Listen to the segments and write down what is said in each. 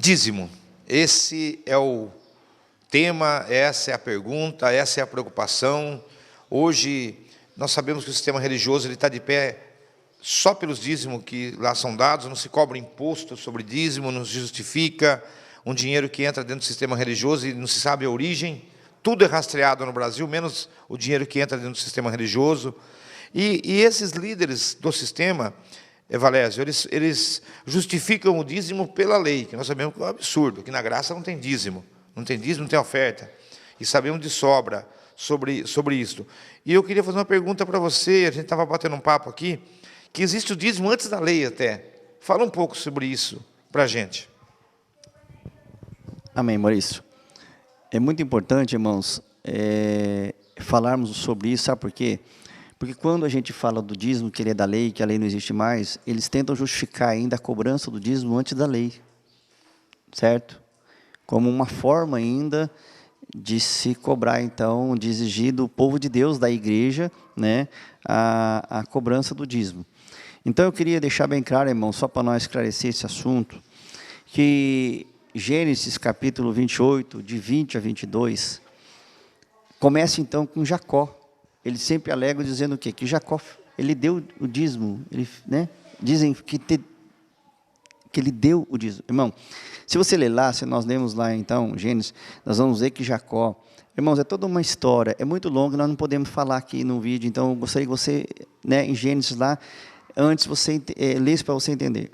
Dízimo. Esse é o tema, essa é a pergunta, essa é a preocupação. Hoje, nós sabemos que o sistema religioso ele está de pé só pelos dízimos que lá são dados, não se cobra imposto sobre dízimo, não se justifica um dinheiro que entra dentro do sistema religioso e não se sabe a origem. Tudo é rastreado no Brasil, menos o dinheiro que entra dentro do sistema religioso. E esses líderes do sistema, Valésio, eles justificam o dízimo pela lei, que nós sabemos que é um absurdo, que na graça não tem dízimo, não tem oferta. E sabemos de sobra sobre isso. E eu queria fazer uma pergunta para você, a gente estava batendo um papo aqui, que existe o dízimo antes da lei até. Fala um pouco sobre isso para a gente. Amém, Maurício. É muito importante, irmãos, falarmos sobre isso, sabe por quê? Porque quando a gente fala do dízimo, que ele é da lei, que a lei não existe mais, eles tentam justificar ainda a cobrança do dízimo antes da lei, certo? Como uma forma ainda de se cobrar, então, de exigir do povo de Deus, da igreja, né, a cobrança do dízimo. Então, eu queria deixar bem claro, irmão, só para nós esclarecer esse assunto, que Gênesis capítulo 28, de 20 a 22, começa então com Jacó. Ele sempre alega dizendo o quê? Que Jacó, ele deu o dízimo, né? Dizem que ele deu o dízimo. Irmão, se você ler lá, se nós lemos lá então, Gênesis, nós vamos ver que Jacó, irmãos, é toda uma história, é muito longa, nós não podemos falar aqui no vídeo, então eu gostaria que você, né, em Gênesis lá, antes você lesse para você entender.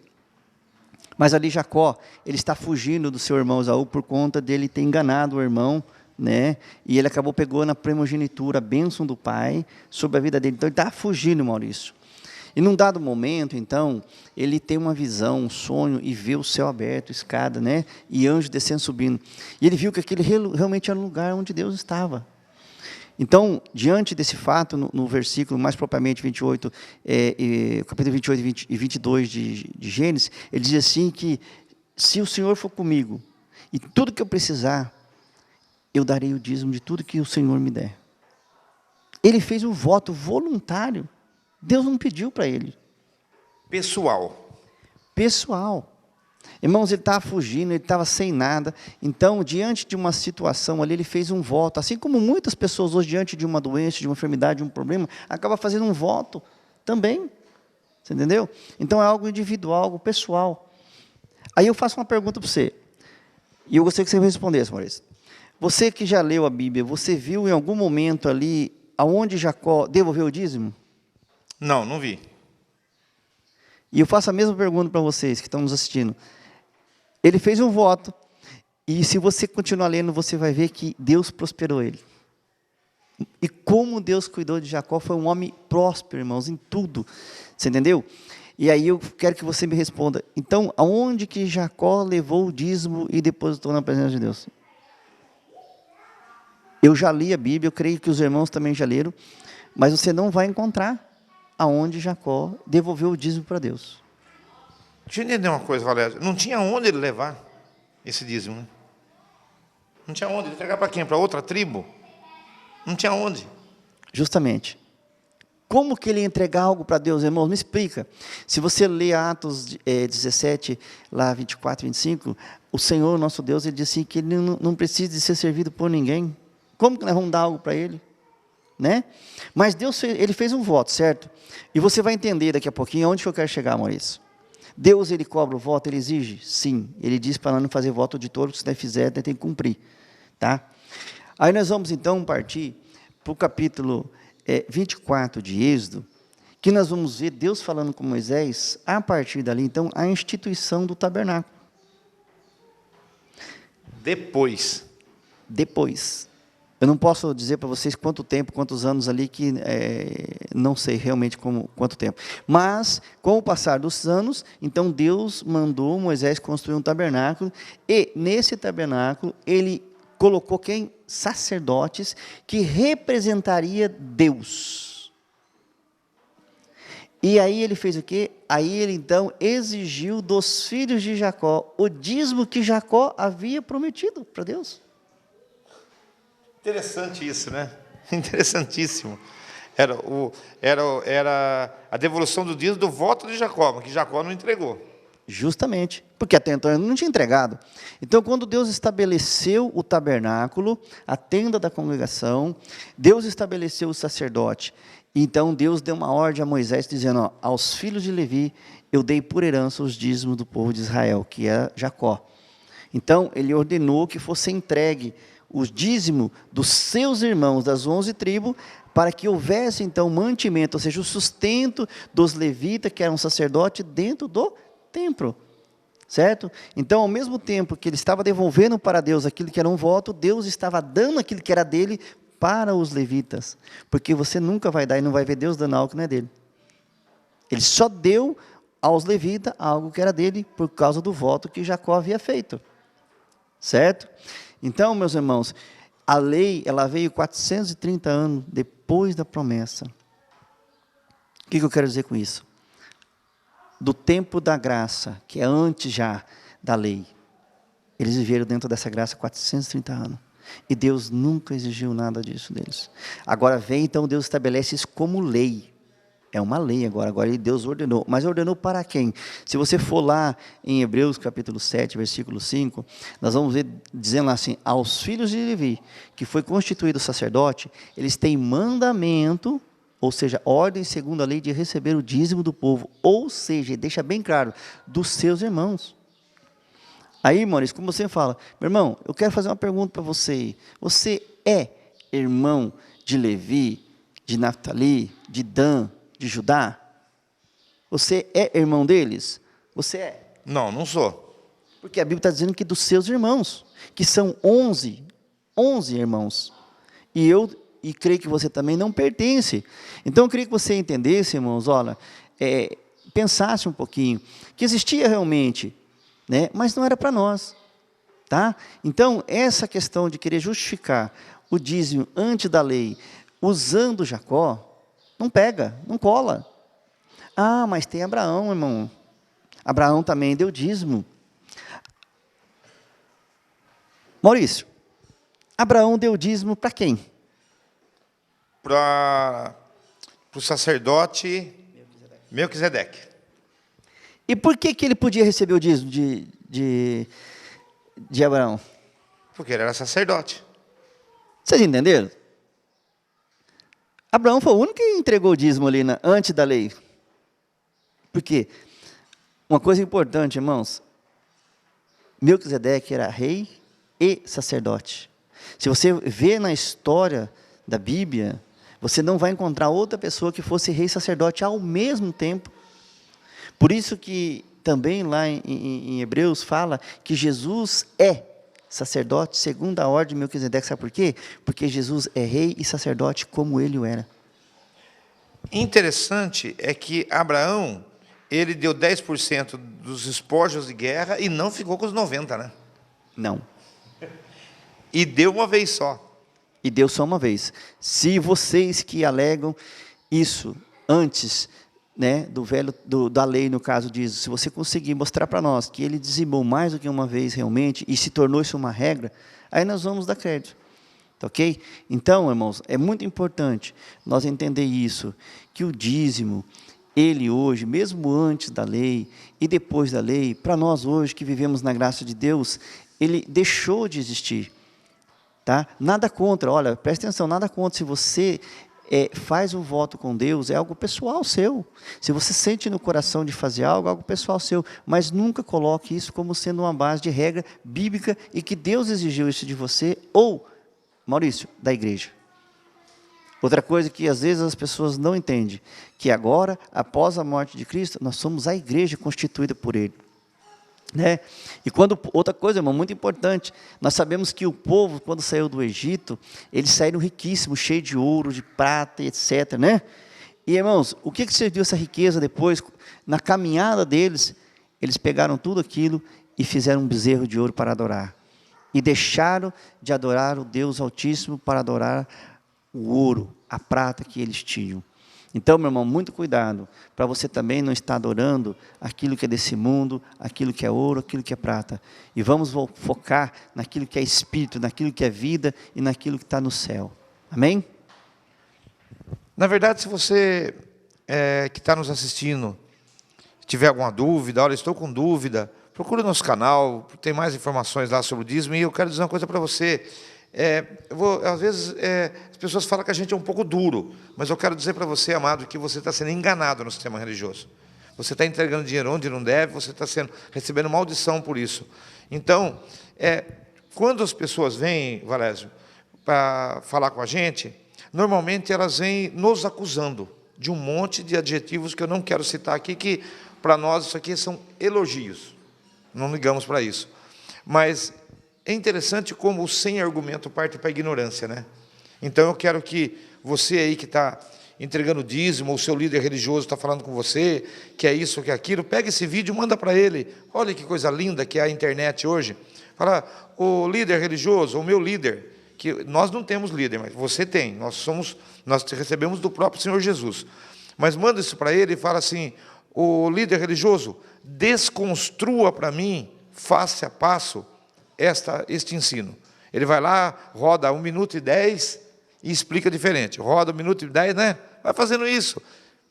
Mas ali Jacó, ele está fugindo do seu irmão Esaú por conta dele ter enganado o irmão, né? E ele acabou pegando a primogenitura, a bênção do pai sobre a vida dele. Então ele está fugindo, Maurício. E num dado momento, então, ele tem uma visão, um sonho, e vê o céu aberto, escada, né? E anjos descendo, subindo. E ele viu que aquele realmente era o lugar onde Deus estava. Então, diante desse fato, no versículo, mais propriamente 28, capítulo 28 e 22 de Gênesis, ele diz assim que, se o Senhor for comigo, e tudo que eu precisar, eu darei o dízimo de tudo que o Senhor me der. Ele fez um voto voluntário. Deus não pediu para ele. Pessoal. Irmãos, ele estava fugindo, ele estava sem nada. Então, diante de uma situação ali, ele fez um voto. Assim como muitas pessoas hoje, diante de uma doença, de uma enfermidade, de um problema, acabam fazendo um voto também. Você entendeu? Então, é algo individual, algo pessoal. Aí eu faço uma pergunta para você. E eu gostaria que você me respondesse, Maurício. Você que já leu a Bíblia, você viu em algum momento ali, aonde Jacó devolveu o dízimo? Não vi. E eu faço a mesma pergunta para vocês que estão nos assistindo. Ele fez um voto, e se você continuar lendo, você vai ver que Deus prosperou ele. E como Deus cuidou de Jacó, foi um homem próspero, irmãos, em tudo. Você entendeu? E aí eu quero que você me responda. Então, aonde que Jacó levou o dízimo e depositou na presença de Deus? Eu já li a Bíblia, eu creio que os irmãos também já leram, mas você não vai encontrar aonde Jacó devolveu o dízimo para Deus. Deixa eu entender uma coisa, Valério. Não tinha onde ele levar esse dízimo, né? Não tinha onde. Ele entregar para quem? Para outra tribo? Não tinha onde. Justamente. Como que ele ia entregar algo para Deus, irmãos? Me explica. Se você ler Atos 17, lá 24, 25, o Senhor, nosso Deus, ele diz assim, que ele não precisa de ser servido por ninguém. Como que nós vamos dar algo para ele? Né? Mas Deus, ele fez um voto, certo? E você vai entender daqui a pouquinho aonde que eu quero chegar, Maurício. Deus, ele cobra o voto, ele exige? Sim. Ele diz para nós não fazer voto de touro, que se não fizer, tem que cumprir. Tá? Aí nós vamos então partir para o capítulo 24 de Êxodo, que nós vamos ver Deus falando com Moisés, a partir dali, então, a instituição do tabernáculo. Depois. Eu não posso dizer para vocês quanto tempo, quantos anos ali, que não sei realmente quanto tempo. Mas, com o passar dos anos, então Deus mandou Moisés construir um tabernáculo, e nesse tabernáculo ele colocou quem? Sacerdotes, que representaria Deus. E aí ele fez o quê? Aí ele então exigiu dos filhos de Jacó o dízimo que Jacó havia prometido para Deus. Interessante isso, né? Interessantíssimo. Era a devolução do dízimo do voto de Jacó, que Jacó não entregou. Justamente, porque até então ele não tinha entregado. Então, quando Deus estabeleceu o tabernáculo, a tenda da congregação, Deus estabeleceu o sacerdote. Então, Deus deu uma ordem a Moisés, dizendo, ó, aos filhos de Levi, eu dei por herança os dízimos do povo de Israel, que é Jacó. Então, ele ordenou que fosse entregue o dízimo dos seus irmãos, das 11 tribos, para que houvesse, então, mantimento, ou seja, o sustento dos levitas, que eram sacerdotes, dentro do templo, certo? Então, ao mesmo tempo que ele estava devolvendo para Deus aquilo que era um voto, Deus estava dando aquilo que era dele para os levitas, porque você nunca vai dar e não vai ver Deus dando algo que não é dele. Ele só deu aos levitas algo que era dele por causa do voto que Jacó havia feito, certo? Então, meus irmãos, a lei, ela veio 430 anos depois da promessa. O que eu quero dizer com isso? Do tempo da graça, que é antes já da lei. Eles viveram dentro dessa graça 430 anos. E Deus nunca exigiu nada disso deles. Agora vem, então, Deus estabelece isso como lei. É uma lei agora Deus ordenou. Mas ordenou para quem? Se você for lá em Hebreus capítulo 7, versículo 5, nós vamos ver, dizendo assim, aos filhos de Levi, que foi constituído sacerdote, eles têm mandamento, ou seja, ordem segundo a lei de receber o dízimo do povo, ou seja, deixa bem claro, dos seus irmãos. Aí, Maurício, como você fala, meu irmão, eu quero fazer uma pergunta para você. Você é irmão de Levi, de Naftali, de Dan, de Judá? Você é irmão deles? Você é? Não, não sou. Porque a Bíblia está dizendo que dos seus irmãos, que são 11 irmãos. E creio que você também não pertence. Então, eu queria que você entendesse, irmãos, olha, pensasse um pouquinho, que existia realmente, né, mas não era para nós. Tá? Então, essa questão de querer justificar o dízimo antes da lei, usando Jacó, não pega, não cola. Ah, mas tem Abraão, irmão. Abraão também deu dízimo. Maurício, Abraão deu dízimo para quem? Para o sacerdote Melquisedeque. E por que ele podia receber o dízimo de Abraão? Porque ele era sacerdote. Vocês entenderam? Abraão foi o único que entregou o dízimo ali antes da lei. Por quê? Uma coisa importante, irmãos, Melquisedeque era rei e sacerdote. Se você vê na história da Bíblia, você não vai encontrar outra pessoa que fosse rei e sacerdote ao mesmo tempo. Por isso que também lá em Hebreus fala que Jesus é sacerdote segundo a ordem de Melquisedeque. Sabe por quê? Porque Jesus é rei e sacerdote como ele o era. Interessante é que Abraão, ele deu 10% dos espojos de guerra e não ficou com os 90%, né? Não. E deu uma vez só. E deu só uma vez. Se vocês que alegam isso antes, né, da lei, no caso disso, se você conseguir mostrar para nós que ele dizimou mais do que uma vez realmente e se tornou isso uma regra, aí nós vamos dar crédito. Tá ok? Então, irmãos, é muito importante nós entender isso, que o dízimo, ele hoje, mesmo antes da lei e depois da lei, para nós hoje que vivemos na graça de Deus, ele deixou de existir. Tá? Nada contra, olha, presta atenção, nada contra se você faz um voto com Deus, é algo pessoal seu. Se você sente no coração de fazer algo, é algo pessoal seu, mas nunca coloque isso como sendo uma base de regra bíblica e que Deus exigiu isso de você, ou, Maurício, da igreja. Outra coisa que às vezes as pessoas não entendem, que agora, após a morte de Cristo, nós somos a igreja constituída por Ele. Né? E outra coisa, irmão, muito importante, nós sabemos que o povo, quando saiu do Egito, eles saíram riquíssimos, cheios de ouro, de prata, etc. Né? E, irmãos, o que serviu essa riqueza depois? Na caminhada deles, eles pegaram tudo aquilo e fizeram um bezerro de ouro para adorar. E deixaram de adorar o Deus Altíssimo para adorar o ouro, a prata que eles tinham. Então, meu irmão, muito cuidado, para você também não estar adorando aquilo que é desse mundo, aquilo que é ouro, aquilo que é prata. E vamos focar naquilo que é espírito, naquilo que é vida e naquilo que está no céu. Amém? Na verdade, se você que está nos assistindo, tiver alguma dúvida, olha, estou com dúvida, procure o nosso canal, tem mais informações lá sobre o dízimo. E eu quero dizer uma coisa para você. Às vezes, as pessoas falam que a gente é um pouco duro, mas eu quero dizer para você, amado, que você está sendo enganado no sistema religioso. Você está entregando dinheiro onde não deve, você está recebendo maldição por isso. Então, quando as pessoas vêm, Valésio, para falar com a gente, normalmente elas vêm nos acusando de um monte de adjetivos que eu não quero citar aqui, que para nós isso aqui são elogios. Não ligamos para isso. Mas é interessante como o sem argumento parte para a ignorância, né? Então eu quero que você aí que está entregando dízimo, ou o seu líder religioso está falando com você, que é isso, que é aquilo, pega esse vídeo e manda para ele. Olha que coisa linda que é a internet hoje. Fala, o líder religioso, o meu líder, que nós não temos líder, mas você tem, nós recebemos do próprio Senhor Jesus. Mas manda isso para ele e fala assim, o líder religioso, desconstrua para mim, passo a passo, este ensino. Ele vai lá, roda 1 minuto e 10 e explica diferente. Roda 1 minuto e 10, né? Vai fazendo isso.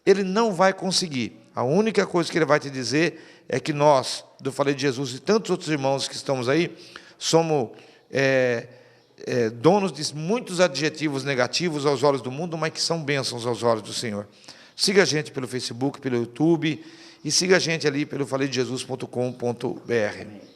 Ele não vai conseguir. A única coisa que ele vai te dizer é que nós, do Falei de Jesus e tantos outros irmãos que estamos aí, somos donos de muitos adjetivos negativos aos olhos do mundo, mas que são bênçãos aos olhos do Senhor. Siga a gente pelo Facebook, pelo YouTube, e siga a gente ali pelo faledejesus.com.br.